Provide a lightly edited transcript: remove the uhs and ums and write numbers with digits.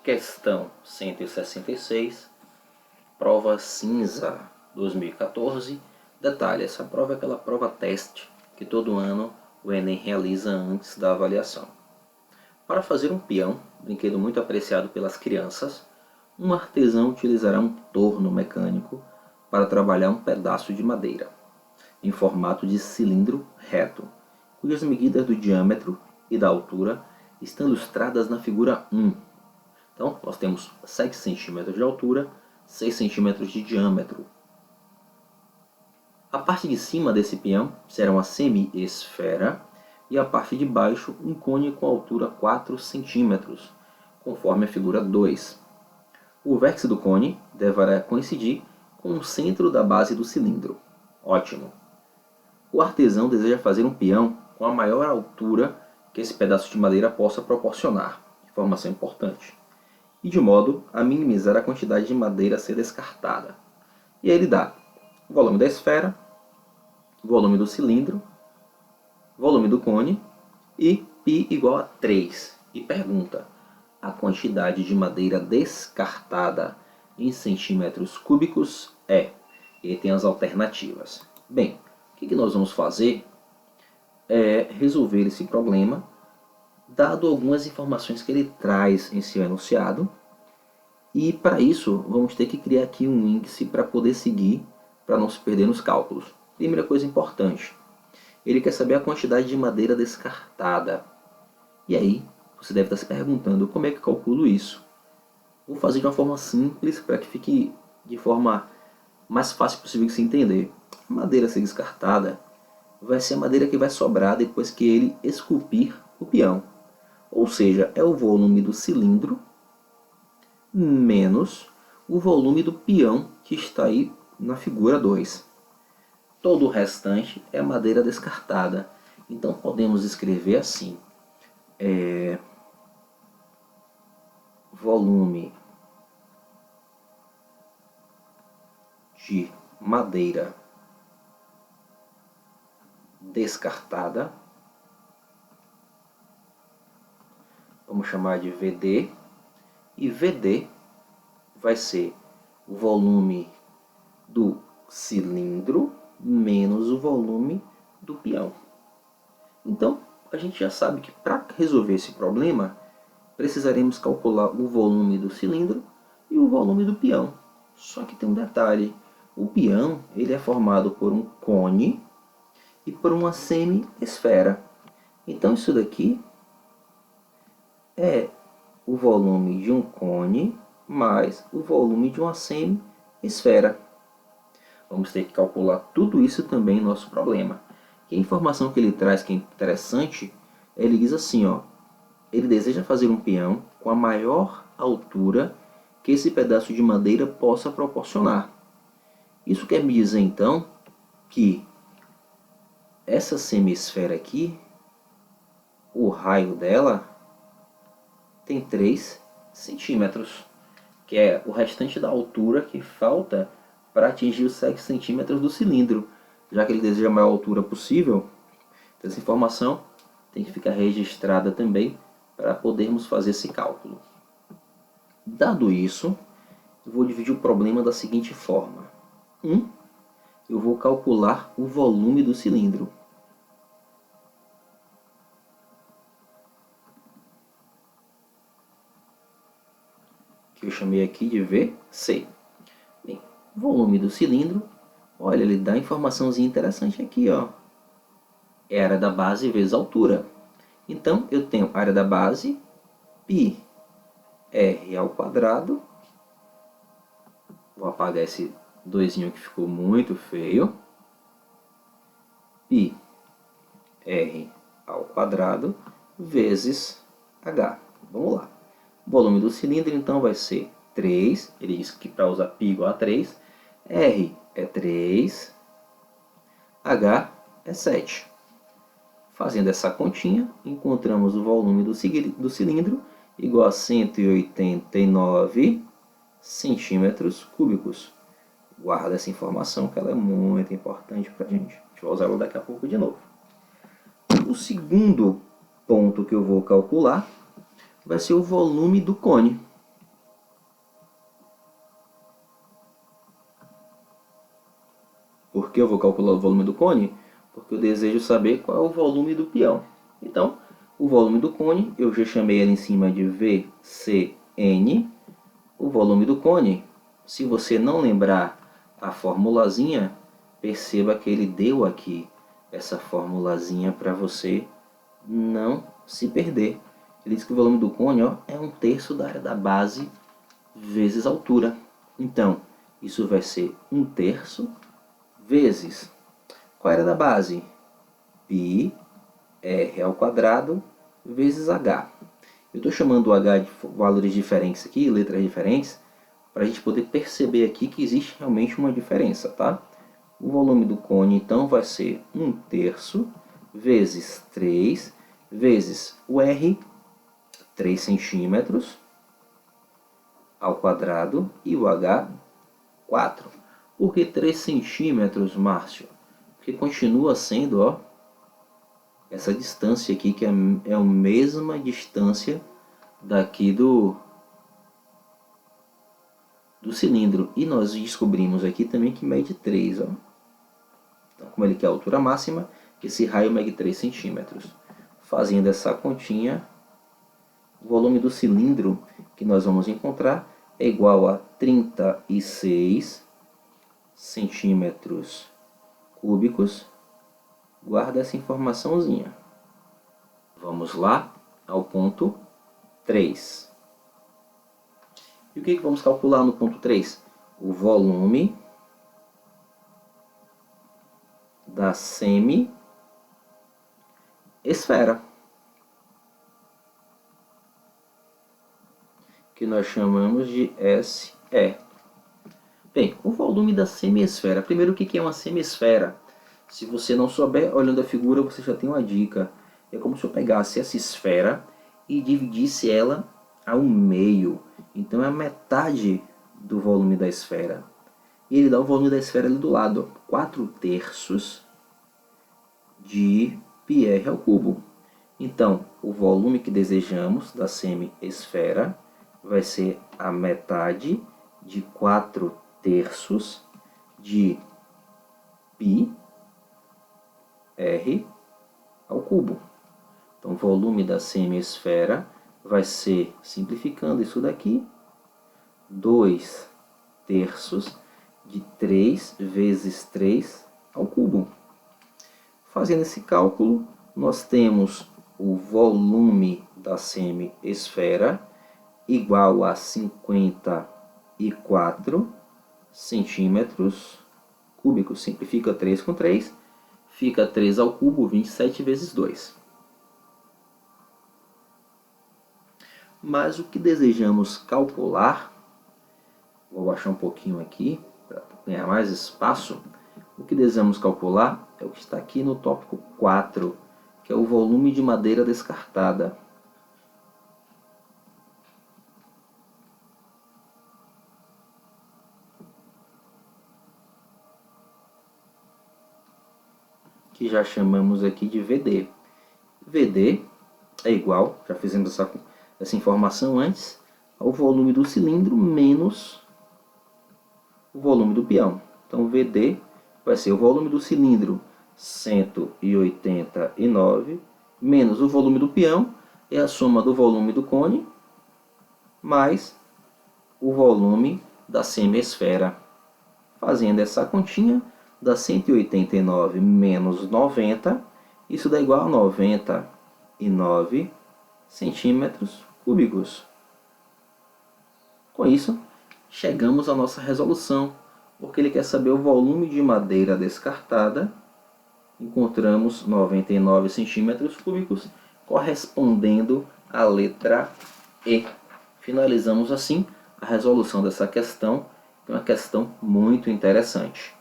Questão 166, prova cinza 2014. Detalhe, essa prova é aquela prova teste que todo ano o Enem realiza antes da avaliação. Para fazer um peão, brinquedo muito apreciado pelas crianças, um artesão utilizará um torno mecânico para trabalhar um pedaço de madeira, em formato de cilindro reto, cujas medidas do diâmetro e da altura estão ilustradas na figura 1. Então, nós temos 7 centímetros de altura, 6 centímetros de diâmetro. A parte de cima desse peão será uma semi-esfera e a parte de baixo um cone com altura 4 centímetros, conforme a figura 2. O vértice do cone deverá coincidir com o centro da base do cilindro. Ótimo! O artesão deseja fazer um peão com a maior altura que esse pedaço de madeira possa proporcionar. Informação importante. E de modo a minimizar a quantidade de madeira a ser descartada. E aí ele dá o volume da esfera, volume do cilindro, volume do cone e π igual a 3. E pergunta, a quantidade de madeira descartada em centímetros cúbicos é? E tem as alternativas. Bem, o que nós vamos fazer é resolver esse problema dado algumas informações que ele traz em seu enunciado. E para isso, vamos ter que criar aqui um índice para poder seguir, para não se perder nos cálculos. Primeira coisa importante, ele quer saber a quantidade de madeira descartada. E aí, você deve estar se perguntando, como é que eu calculo isso? Vou fazer de uma forma simples, para que fique de forma mais fácil possível de se entender. A madeira a ser descartada vai ser a madeira que vai sobrar depois que ele esculpir o peão. Ou seja, é o volume do cilindro menos o volume do peão que está aí na figura 2. Todo o restante é madeira descartada. Então podemos escrever assim. Volume de madeira descartada. Vamos chamar de VD. E VD vai ser o volume do cilindro menos o volume do peão. Então, a gente já sabe que para resolver esse problema, precisaremos calcular o volume do cilindro e o volume do peão. Só que tem um detalhe, o peão ele é formado por um cone e por uma semi-esfera. Então isso daqui é o volume de um cone mais o volume de uma semi-esfera. Vamos ter que calcular tudo isso também no nosso problema. E a informação que ele traz que é interessante, ele diz assim, ó, ele deseja fazer um peão com a maior altura que esse pedaço de madeira possa proporcionar. Isso quer me dizer então que essa semi-esfera aqui, o raio dela tem 3 centímetros, que é o restante da altura que falta para atingir os 7 centímetros do cilindro. Já que ele deseja a maior altura possível, essa informação tem que ficar registrada também para podermos fazer esse cálculo. Dado isso, eu vou dividir o problema da seguinte forma. Eu vou calcular o volume do cilindro. Que eu chamei aqui de VC. Bem, volume do cilindro, olha, ele dá informaçãozinha interessante aqui, ó. É a área da base vezes a altura. Então, eu tenho a área da base, πr ao quadrado. Vou apagar esse doisinho que ficou muito feio. πr ao quadrado vezes h. Vamos lá. O volume do cilindro, então, vai ser 3. Ele diz que para usar π igual a 3. R é 3. H é 7. Fazendo essa continha, encontramos o volume do cilindro igual a 189 centímetros cúbicos. Guarda essa informação que ela é muito importante para a gente. A gente vai usar ela daqui a pouco de novo. O segundo ponto que eu vou calcular vai ser o volume do cone. Por que eu vou calcular o volume do cone? Porque eu desejo saber qual é o volume do peão. Então, o volume do cone, eu já chamei ele em cima de VCN. O volume do cone, se você não lembrar a formulazinha, perceba que ele deu aqui essa formulazinha para você não se perder. Ele diz que o volume do cone é 1/3 da área da base vezes a altura. Então, isso vai ser 1/3 vezes... Qual é a área da base? Π R ao quadrado vezes H. Eu estou chamando o H de valores diferentes aqui, letras diferentes, para a gente poder perceber aqui que existe realmente uma diferença, tá? O volume do cone, então, vai ser 1/3 vezes 3 vezes o R, 3 centímetros, ao quadrado, e o H, 4. Por que 3 centímetros, Márcio? Porque continua sendo, essa distância aqui, que é a mesma distância daqui do cilindro. E nós descobrimos aqui também que mede 3. Então, como ele quer a altura máxima, esse raio mede 3 centímetros. Fazendo essa continha, o volume do cilindro que nós vamos encontrar é igual a 36 centímetros cúbicos. Guarda essa informaçãozinha. Vamos lá ao ponto 3. E o que vamos calcular no ponto 3? O volume da semi-esfera, que nós chamamos de SE. Bem, o volume da semi-esfera. Primeiro, o que é uma semi-esfera? Se você não souber, olhando a figura, você já tem uma dica. É como se eu pegasse essa esfera e dividisse ela ao meio. Então é a metade do volume da esfera. E ele dá o volume da esfera ali do lado, 4/3 de πr ao cubo. Então, o volume que desejamos da semi-esfera vai ser a metade de 4/3 de πr ao cubo. Então, o volume da semi-esfera vai ser, simplificando isso daqui, 2/3 de 3 vezes 3 ao cubo. Fazendo esse cálculo, nós temos o volume da semi-esfera igual a 54 centímetros cúbicos. Simplifica 3 com 3, fica 3 ao cubo, 27 vezes 2. Mas o que desejamos calcular, vou baixar um pouquinho aqui para ganhar mais espaço. O que desejamos calcular é o que está aqui no tópico 4, que é o volume de madeira descartada. Que já chamamos aqui de VD. VD é igual, já fizemos essa informação antes, ao volume do cilindro menos o volume do peão. Então, VD vai ser o volume do cilindro, 189, menos o volume do peão, é a soma do volume do cone, mais o volume da semi-esfera. Fazendo essa continha, dá 189 menos 90, isso dá igual a 99 centímetros cúbicos. Com isso, chegamos à nossa resolução, porque ele quer saber o volume de madeira descartada. Encontramos 99 centímetros cúbicos, correspondendo à letra E. Finalizamos assim a resolução dessa questão, que é uma questão muito interessante.